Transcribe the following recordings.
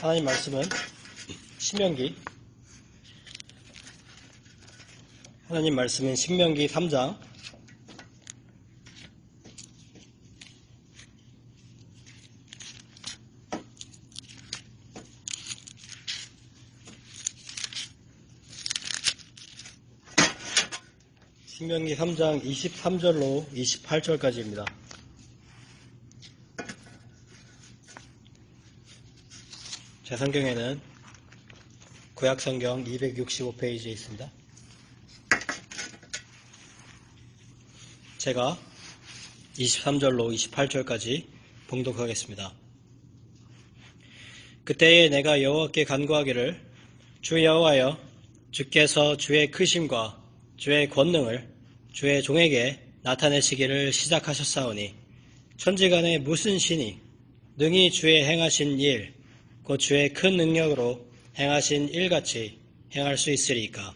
하나님 말씀은 신명기 3장 23절로 28절까지입니다. 제 성경에는 구약성경 265페이지에 있습니다. 제가 23절로 28절까지 봉독하겠습니다. 그때에 내가 여호와께 간구하기를 주 여호와여, 주께서 주의 크심과 주의 권능을 주의 종에게 나타내시기를 시작하셨사오니 천지간에 무슨 신이 능히 주의 행하신 일, 곧 주의 큰 능력으로 행하신 일같이 행할 수 있으리이까.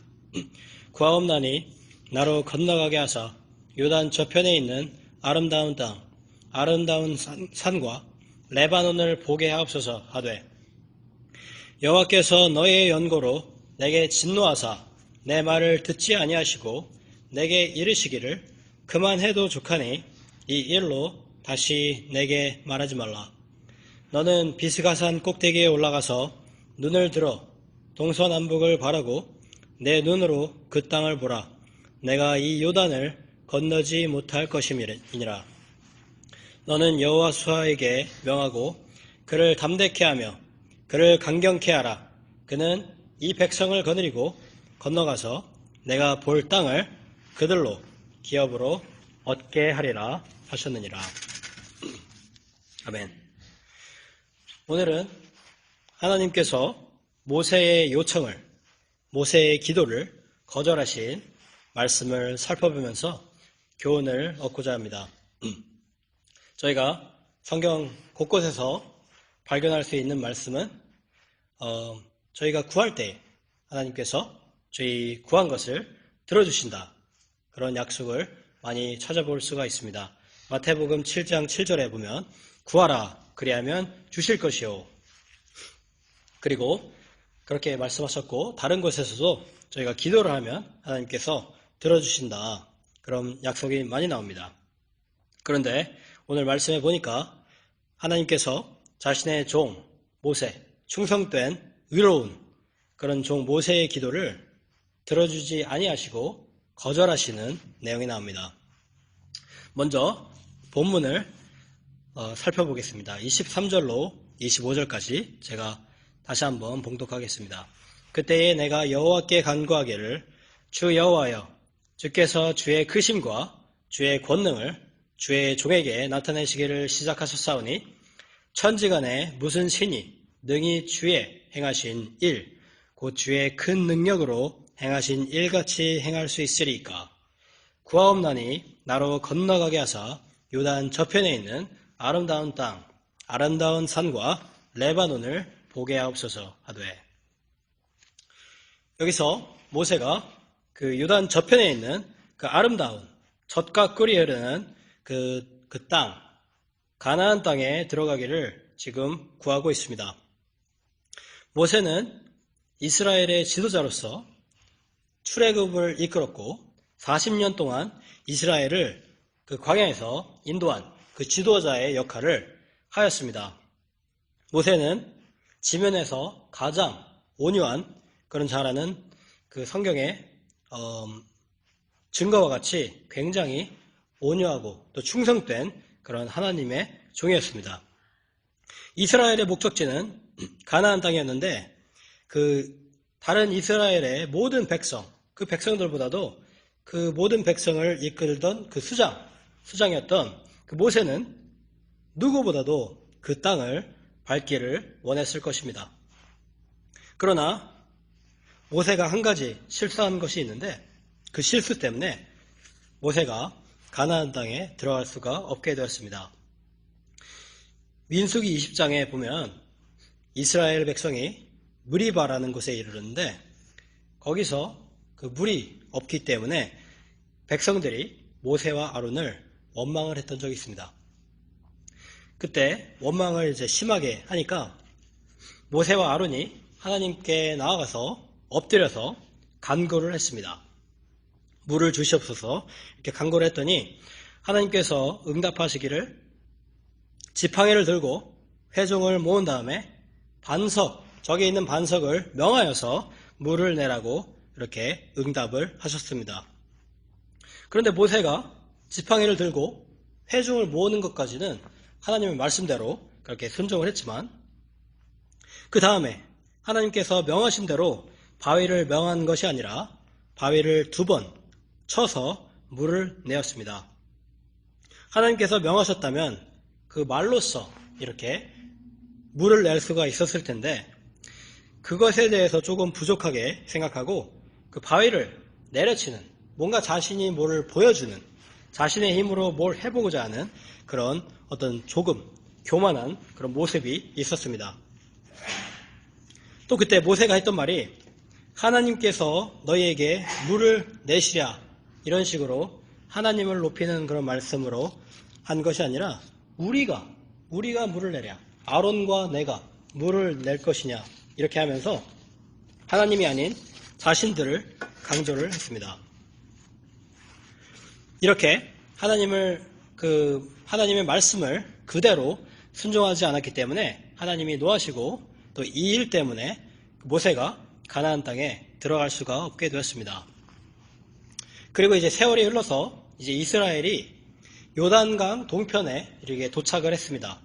구하옵나니 나로 건너가게 하사 요단 저편에 있는 아름다운 땅, 아름다운 산과 레바논을 보게 하옵소서 하되, 여호와께서 너의 연고로 내게 진노하사 내 말을 듣지 아니하시고 내게 이르시기를 그만해도 좋하니 이 일로 다시 내게 말하지 말라. 너는 비스가산 꼭대기에 올라가서 눈을 들어 동서남북을 바라고 내 눈으로 그 땅을 보라. 내가 이 요단을 건너지 못할 것임이니라. 너는 여호와 수아에게 명하고 그를 담대케 하며 그를 강경케 하라. 그는 이 백성을 거느리고 건너가서 내가 볼 땅을 그들로 기업으로 얻게 하리라 하셨느니라. 아멘. 오늘은 하나님께서 모세의 요청을, 모세의 기도를 거절하신 말씀을 살펴보면서 교훈을 얻고자 합니다. 저희가 성경 곳곳에서 발견할 수 있는 말씀은 저희가 구할 때 하나님께서 저희 구한 것을 들어주신다, 그런 약속을 많이 찾아볼 수가 있습니다. 마태복음 7장 7절에 보면 구하라 그리하면 주실 것이요, 그리고 그렇게 말씀하셨고 다른 곳에서도 저희가 기도를 하면 하나님께서 들어주신다, 그런 약속이 많이 나옵니다. 그런데 오늘 말씀해 보니까 하나님께서 자신의 종 모세, 충성된 의로운 그런 종 모세의 기도를 들어주지 아니하시고 거절하시는 내용이 나옵니다. 먼저 본문을 살펴보겠습니다. 23절로 25절까지 제가 다시 한번 봉독하겠습니다. 그때에 내가 여호와께 간구하기를 주 여호와여, 주께서 주의 크심과 주의 권능을 주의 종에게 나타내시기를 시작하셨사오니 천지간에 무슨 신이 능히 주의 행하신 일, 곧 주의 큰 능력으로 행하신 일같이 행할 수 있으리이까. 구하옵나니 나로 건너가게 하사 요단 저편에 있는 아름다운 땅, 아름다운 산과 레바논을 보게 하옵소서 하되. 여기서 모세가 그 요단 저편에 있는 그 아름다운 젖과 꿀이 흐르는 그 땅, 가나안 땅에 들어가기를 지금 구하고 있습니다. 모세는 이스라엘의 지도자로서 출애굽을 이끌었고 40년 동안 이스라엘을 그 광야에서 인도한 그 지도자의 역할을 하였습니다. 모세는 지면에서 가장 온유한 그런 자라는 그 성경의 증거와 같이 굉장히 온유하고 또 충성된 그런 하나님의 종이었습니다. 이스라엘의 목적지는 가나안 땅이었는데 그 다른 이스라엘의 모든 백성, 그 백성들보다도 그 모든 백성을 이끌던 그 수장이었던 그 모세는 누구보다도 그 땅을 밟기를 원했을 것입니다. 그러나 모세가 한 가지 실수한 것이 있는데 그 실수 때문에 모세가 가나안 땅에 들어갈 수가 없게 되었습니다. 민수기 20장에 보면 이스라엘 백성이 무리바라는 곳에 이르렀는데 거기서 그 물이 없기 때문에 백성들이 모세와 아론을 원망을 했던 적이 있습니다. 그때 원망을 이제 심하게 하니까 모세와 아론이 하나님께 나아가서 엎드려서 간구를 했습니다. 물을 주시옵소서 이렇게 간구를 했더니 하나님께서 응답하시기를 지팡이를 들고 회중을 모은 다음에 저기 있는 반석을 명하여서 물을 내라고 이렇게 응답을 하셨습니다. 그런데 모세가 지팡이를 들고 회중을 모으는 것까지는 하나님의 말씀대로 그렇게 순종을 했지만 그 다음에 하나님께서 명하신 대로 바위를 명한 것이 아니라 바위를 2번 쳐서 물을 내었습니다. 하나님께서 명하셨다면 그 말로써 이렇게 물을 낼 수가 있었을 텐데 그것에 대해서 조금 부족하게 생각하고 그 바위를 내려치는 뭔가 자신이 뭐를 보여주는 자신의 힘으로 뭘 해보고자 하는 그런 어떤 조금 교만한 그런 모습이 있었습니다. 또 그때 모세가 했던 말이 하나님께서 너희에게 물을 내시랴 이런 식으로 하나님을 높이는 그런 말씀으로 한 것이 아니라 우리가 물을 내랴 아론과 내가 물을 낼 것이냐 이렇게 하면서 하나님이 아닌 자신들을 강조를 했습니다. 이렇게 하나님의 말씀을 그대로 순종하지 않았기 때문에 하나님이 노하시고 또 이 일 때문에 모세가 가나안 땅에 들어갈 수가 없게 되었습니다. 그리고 이제 세월이 흘러서 이제 이스라엘이 요단강 동편에 이렇게 도착을 했습니다.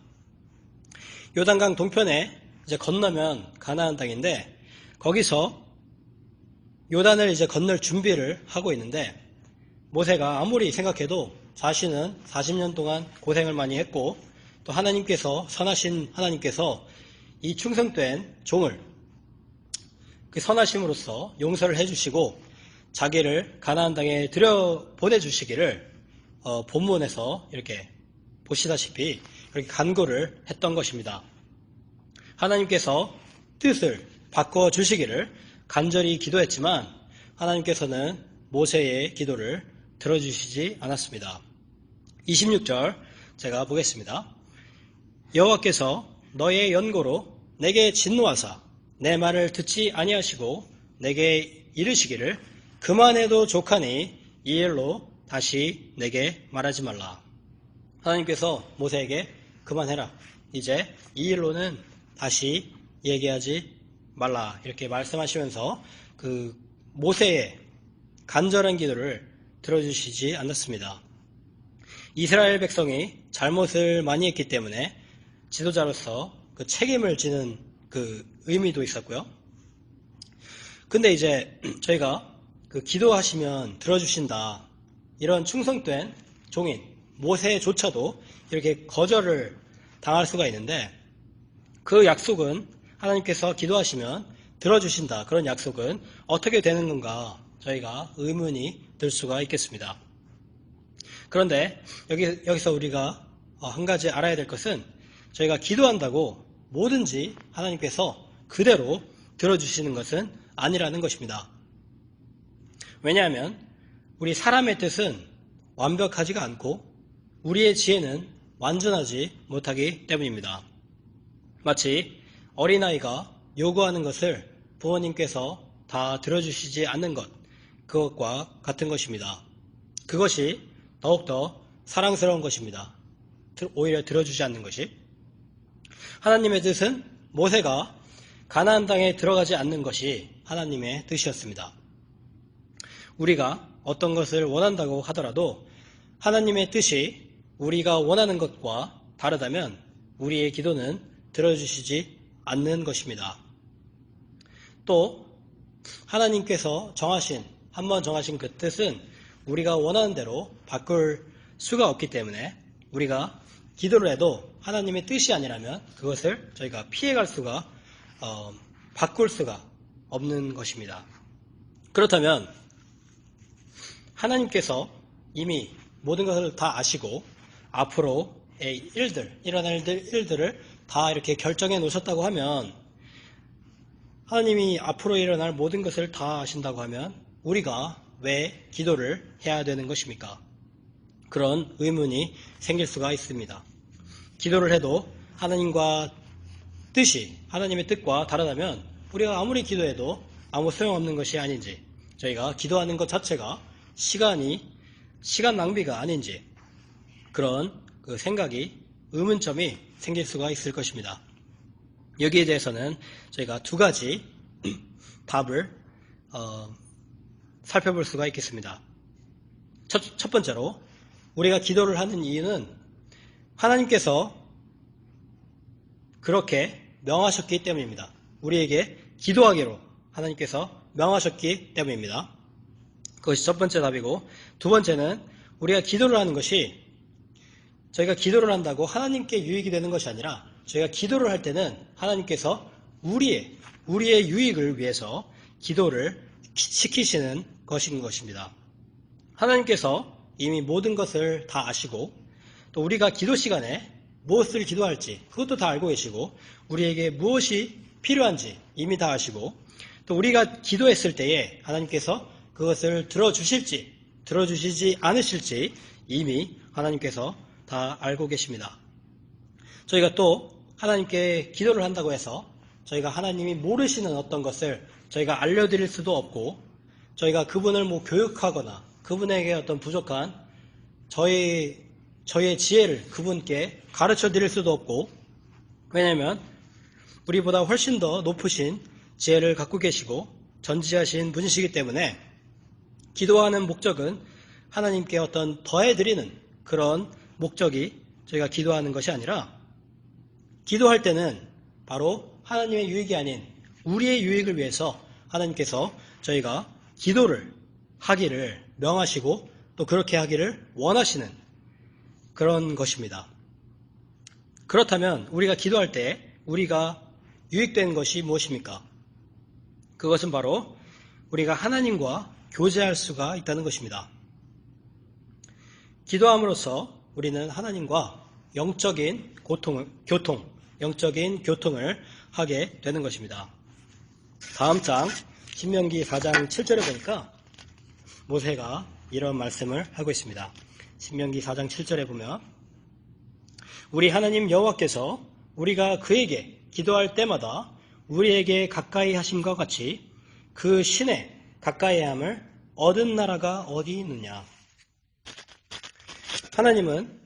요단강 동편에 이제 건너면 가나안 땅인데 거기서 요단을 이제 건널 준비를 하고 있는데 모세가 아무리 생각해도 자신은 40년 동안 고생을 많이 했고 또 선하신 하나님께서 이 충성된 종을 그 선하심으로써 용서를 해주시고 자기를 가나안 땅에 들여보내주시기를 본문에서 이렇게 보시다시피 이렇게 간구를 했던 것입니다. 하나님께서 뜻을 바꿔주시기를 간절히 기도했지만 하나님께서는 모세의 기도를 들어주시지 않았습니다. 26절 제가 보겠습니다. 여호와께서 너의 연고로 내게 진노하사 내 말을 듣지 아니하시고 내게 이르시기를 그만해도 족하니 이 일로 다시 내게 말하지 말라. 하나님께서 모세에게 그만해라. 이제 이 일로는 다시 얘기하지 말라. 이렇게 말씀하시면서 그 모세의 간절한 기도를 들어주시지 않았습니다. 이스라엘 백성이 잘못을 많이 했기 때문에 지도자로서 그 책임을 지는 그 의미도 있었고요. 근데 이제 저희가 그 기도하시면 들어주신다. 이런 충성된 종인 모세조차도 이렇게 거절을 당할 수가 있는데 그 약속은 하나님께서 기도하시면 들어주신다. 그런 약속은 어떻게 되는 건가 저희가 의문이 들 수가 있겠습니다. 그런데 여기서 우리가 한 가지 알아야 될 것은 저희가 기도한다고 뭐든지 하나님께서 그대로 들어주시는 것은 아니라는 것입니다. 왜냐하면 우리 사람의 뜻은 완벽하지가 않고 우리의 지혜는 완전하지 못하기 때문입니다. 마치 어린아이가 요구하는 것을 부모님께서 다 들어주시지 않는 것, 그것과 같은 것입니다. 그것이 더욱더 사랑스러운 것입니다. 오히려 들어주지 않는 것이. 하나님의 뜻은 모세가 가나안 땅에 들어가지 않는 것이 하나님의 뜻이었습니다. 우리가 어떤 것을 원한다고 하더라도 하나님의 뜻이 우리가 원하는 것과 다르다면 우리의 기도는 들어주시지 않는 것입니다. 또 하나님께서 한번 정하신 그 뜻은 우리가 원하는 대로 바꿀 수가 없기 때문에 우리가 기도를 해도 하나님의 뜻이 아니라면 그것을 저희가 피해갈 수가 바꿀 수가 없는 것입니다. 그렇다면 하나님께서 이미 모든 것을 다 아시고 앞으로의 일어날 일들을 다 이렇게 결정해 놓으셨다고 하면 하나님이 앞으로 일어날 모든 것을 다 아신다고 하면 우리가 왜 기도를 해야 되는 것입니까? 그런 의문이 생길 수가 있습니다. 기도를 해도 하나님과 뜻이 하나님의 뜻과 다르다면 우리가 아무리 기도해도 아무 소용없는 것이 아닌지, 저희가 기도하는 것 자체가 시간 낭비가 아닌지, 그런 그 생각이, 의문점이 생길 수가 있을 것입니다. 여기에 대해서는 저희가 두 가지 답을 살펴볼 수가 있겠습니다. 첫 번째로, 우리가 기도를 하는 이유는 하나님께서 그렇게 명하셨기 때문입니다. 우리에게 기도하기로 하나님께서 명하셨기 때문입니다. 그것이 첫 번째 답이고, 두 번째는 우리가 기도를 하는 것이 저희가 기도를 한다고 하나님께 유익이 되는 것이 아니라, 저희가 기도를 할 때는 하나님께서 우리의 유익을 위해서 기도를 시키시는 것인 것입니다. 하나님께서 이미 모든 것을 다 아시고, 또 우리가 기도 시간에 무엇을 기도할지 그것도 다 알고 계시고, 우리에게 무엇이 필요한지 이미 다 아시고, 또 우리가 기도했을 때에 하나님께서 그것을 들어주실지 들어주시지 않으실지 이미 하나님께서 다 알고 계십니다. 저희가 또 하나님께 기도를 한다고 해서 저희가 하나님이 모르시는 어떤 것을 저희가 알려드릴 수도 없고, 저희가 그분을 교육하거나 그분에게 어떤 부족한 저희의 지혜를 그분께 가르쳐 드릴 수도 없고, 왜냐하면 우리보다 훨씬 더 높으신 지혜를 갖고 계시고 전지하신 분이시기 때문에, 기도하는 목적은 하나님께 어떤 더해드리는 그런 목적이 저희가 기도하는 것이 아니라, 기도할 때는 바로 하나님의 유익이 아닌 우리의 유익을 위해서 하나님께서 저희가 기도를 하기를 명하시고 또 그렇게 하기를 원하시는 그런 것입니다. 그렇다면 우리가 기도할 때 우리가 유익된 것이 무엇입니까? 그것은 바로 우리가 하나님과 교제할 수가 있다는 것입니다. 기도함으로써 우리는 하나님과 영적인 교통을 하게 되는 것입니다. 다음 장 신명기 4장 7절에 보니까 모세가 이런 말씀을 하고 있습니다. 신명기 4장 7절에 보면, 우리 하나님 여호와께서 우리가 그에게 기도할 때마다 우리에게 가까이 하심과 같이 그 신에 가까이함을 얻은 나라가 어디 있느냐. 하나님은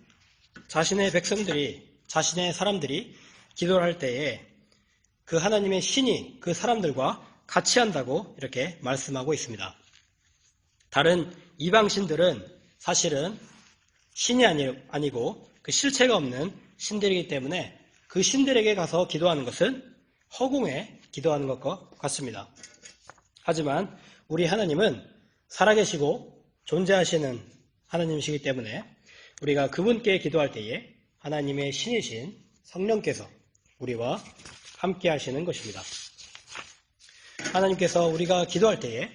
자신의 백성들이, 자신의 사람들이 기도를 할 때에 그 하나님의 신이 그 사람들과 같이 한다고 이렇게 말씀하고 있습니다. 다른 이방신들은 사실은 신이 아니고 그 실체가 없는 신들이기 때문에 그 신들에게 가서 기도하는 것은 허공에 기도하는 것과 같습니다. 하지만 우리 하나님은 살아계시고 존재하시는 하나님이시기 때문에 우리가 그분께 기도할 때에 하나님의 신이신 성령께서 우리와 함께 하시는 것입니다. 하나님께서 우리가 기도할 때에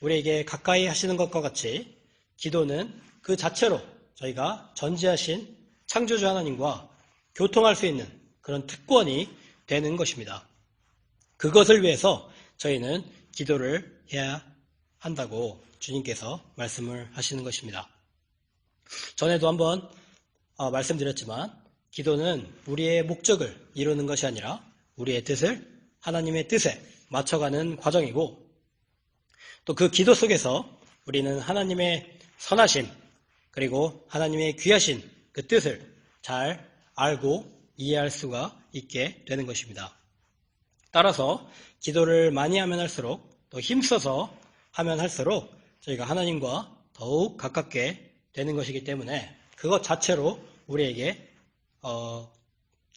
우리에게 가까이 하시는 것과 같이 기도는 그 자체로 저희가 전지하신 창조주 하나님과 교통할 수 있는 그런 특권이 되는 것입니다. 그것을 위해서 저희는 기도를 해야 한다고 주님께서 말씀을 하시는 것입니다. 전에도 한번 말씀드렸지만, 기도는 우리의 목적을 이루는 것이 아니라 우리의 뜻을 하나님의 뜻에 맞춰가는 과정이고, 또 그 기도 속에서 우리는 하나님의 선하심 그리고 하나님의 귀하신 그 뜻을 잘 알고 이해할 수가 있게 되는 것입니다. 따라서 기도를 많이 하면 할수록, 또 힘써서 하면 할수록 저희가 하나님과 더욱 가깝게 되는 것이기 때문에 그것 자체로 우리에게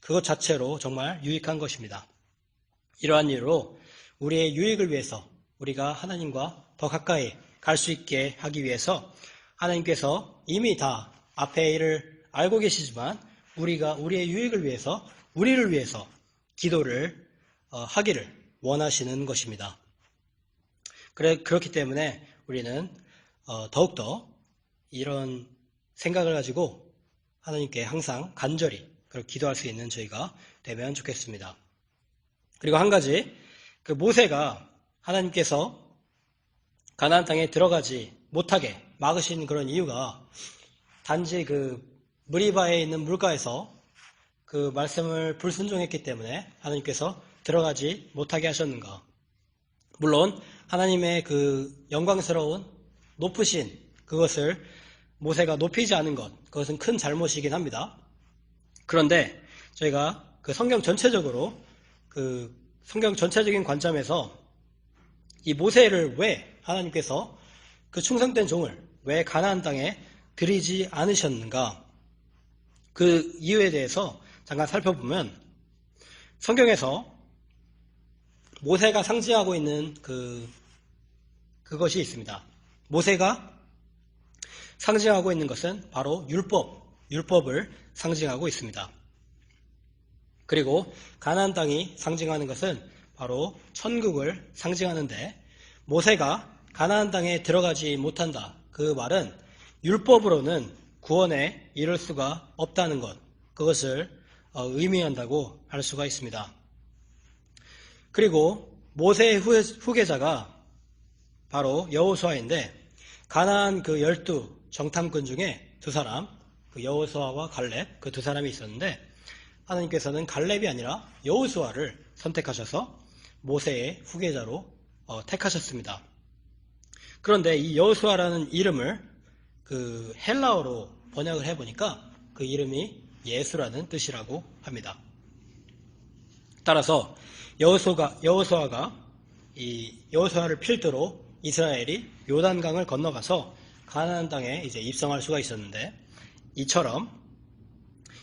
그것 자체로 정말 유익한 것입니다. 이러한 이유로 우리의 유익을 위해서, 우리가 하나님과 더 가까이 갈 수 있게 하기 위해서 하나님께서 이미 다 앞의 일을 알고 계시지만 우리가 우리의 유익을 위해서, 우리를 위해서 기도를 하기를 원하시는 것입니다. 그렇기 때문에 우리는 더욱더 이런 생각을 가지고 하나님께 항상 간절히 기도할 수 있는 저희가 되면 좋겠습니다. 그리고 한 가지, 그 모세가 하나님께서 가나안 땅에 들어가지 못하게 막으신 그런 이유가 단지 그 무리바에 있는 물가에서 그 말씀을 불순종했기 때문에 하나님께서 들어가지 못하게 하셨는가? 물론 하나님의 그 영광스러운 높으신 그것을 모세가 높이지 않은 것, 그것은 큰 잘못이긴 합니다. 그런데 저희가 그 성경 전체적으로 그 성경 전체적인 관점에서 이 모세를 왜 하나님께서 그 충성된 종을 왜 가나안 땅에 들이지 않으셨는가? 그 이유에 대해서 잠깐 살펴보면 성경에서 모세가 상징하고 있는 그것이 있습니다. 모세가 상징하고 있는 것은 바로 율법을 상징하고 있습니다. 그리고 가나안 땅이 상징하는 것은 바로 천국을 상징하는데 모세가 가나안 땅에 들어가지 못한다. 그 말은 율법으로는 구원에 이를 수가 없다는 것, 그것을 의미한다고 할 수가 있습니다. 그리고 모세의 후계자가 바로 여호수아인데 가나안 그 12 정탐꾼 중에 두 사람, 그 여호수아와 갈렙 그 두 사람이 있었는데 하나님께서는 갈렙이 아니라 여호수아를 선택하셔서 모세의 후계자로 택하셨습니다. 그런데 이 여호수아라는 이름을 그 헬라어로 번역을 해보니까 그 이름이 예수라는 뜻이라고 합니다. 따라서 여호수아가 이 여호수아를 필두로 이스라엘이 요단강을 건너가서 가나안 땅에 이제 입성할 수가 있었는데 이처럼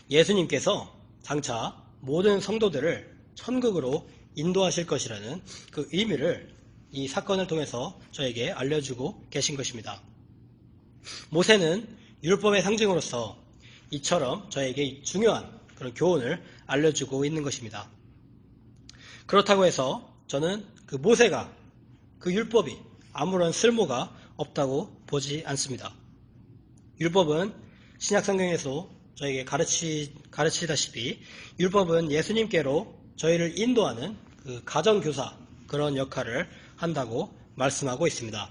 예수님께서 장차 모든 성도들을 천국으로 인도하실 것이라는 그 의미를 이 사건을 통해서 저에게 알려주고 계신 것입니다. 모세는 율법의 상징으로서 이처럼 저에게 중요한 그런 교훈을 알려주고 있는 것입니다. 그렇다고 해서 저는 그 모세가 그 율법이 아무런 쓸모가 없다고 보지 않습니다. 율법은 신약성경에서 저에게 가르치다시피 율법은 예수님께로 저희를 인도하는 그 가정교사 그런 역할을 한다고 말씀하고 있습니다.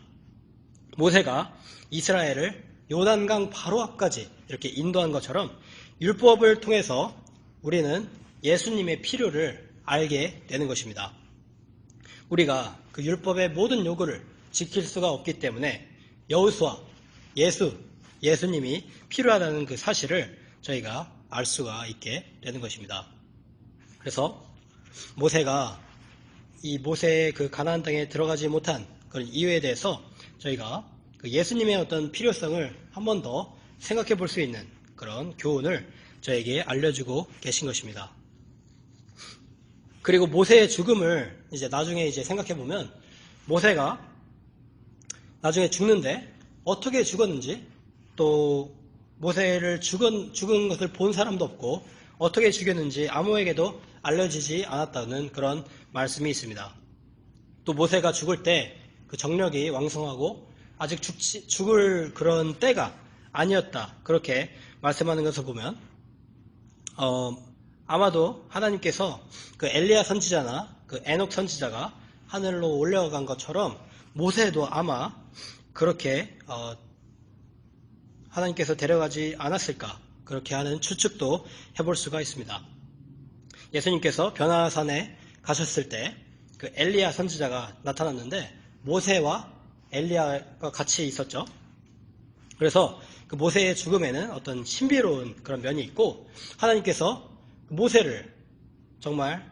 모세가 이스라엘을 요단강 바로 앞까지 이렇게 인도한 것처럼 율법을 통해서 우리는 예수님의 필요를 알게 되는 것입니다. 우리가 그 율법의 모든 요구를 지킬 수가 없기 때문에 여호수아, 예수님이 필요하다는 그 사실을 저희가 알 수가 있게 되는 것입니다. 그래서 모세가 이 모세의 그 가나안 땅에 들어가지 못한 그런 이유에 대해서 저희가 그 예수님의 어떤 필요성을 한 번 더 생각해 볼 수 있는 그런 교훈을 저에게 알려주고 계신 것입니다. 그리고 모세의 죽음을 이제 나중에 생각해 보면 모세가 나중에 죽는데 어떻게 죽었는지 또 모세를 죽은 것을 본 사람도 없고 어떻게 죽였는지 아무에게도 알려지지 않았다는 그런 말씀이 있습니다. 또 모세가 죽을 때 그 정력이 왕성하고 아직 죽을 그런 때가 아니었다. 그렇게 말씀하는 것을 보면 아마도 하나님께서 그 엘리야 선지자나 그 에녹 선지자가 하늘로 올라간 것처럼 모세도 아마 그렇게 하나님께서 데려가지 않았을까 그렇게 하는 추측도 해볼 수가 있습니다. 예수님께서 변화산에 가셨을 때 그 엘리야 선지자가 나타났는데 모세와 엘리야가 같이 있었죠. 그래서 그 모세의 죽음에는 어떤 신비로운 그런 면이 있고 하나님께서 모세를 정말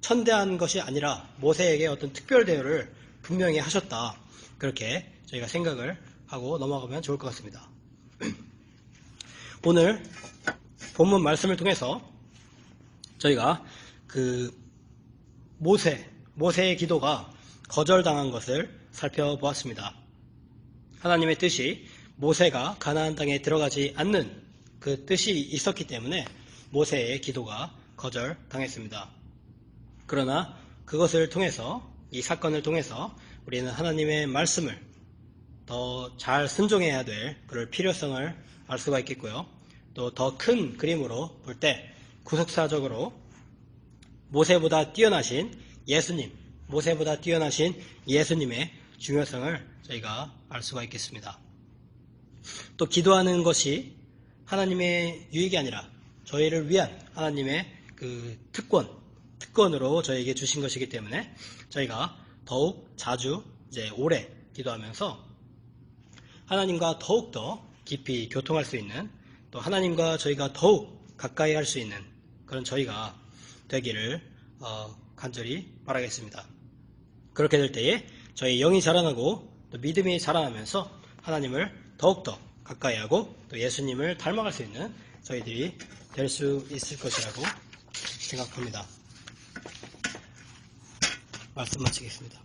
천대한 것이 아니라 모세에게 어떤 특별 대우를 분명히 하셨다. 그렇게 저희가 생각을 하고 넘어가면 좋을 것 같습니다. 오늘 본문 말씀을 통해서 저희가 그 모세의 기도가 거절당한 것을 살펴보았습니다. 하나님의 뜻이 모세가 가나안 땅에 들어가지 않는 그 뜻이 있었기 때문에 모세의 기도가 거절당했습니다. 그러나 그것을 통해서 이 사건을 통해서 우리는 하나님의 말씀을 더 잘 순종해야 될 그럴 필요성을 알 수가 있겠고요. 또 더 큰 그림으로 볼 때 구속사적으로 모세보다 뛰어나신 예수님의 중요성을 저희가 알 수가 있겠습니다. 또 기도하는 것이 하나님의 유익이 아니라 저희를 위한 하나님의 그 특권으로 저희에게 주신 것이기 때문에 저희가 더욱 자주 이제 오래 기도하면서 하나님과 더욱더 깊이 교통할 수 있는, 또 하나님과 저희가 더욱 가까이 할 수 있는 그런 저희가 되기를 간절히 바라겠습니다. 그렇게 될 때에 저희 영이 자라나고 또 믿음이 자라나면서 하나님을 더욱더 가까이 하고 또 예수님을 닮아갈 수 있는 저희들이 될 수 있을 것이라고 생각합니다. 말씀 마치겠습니다.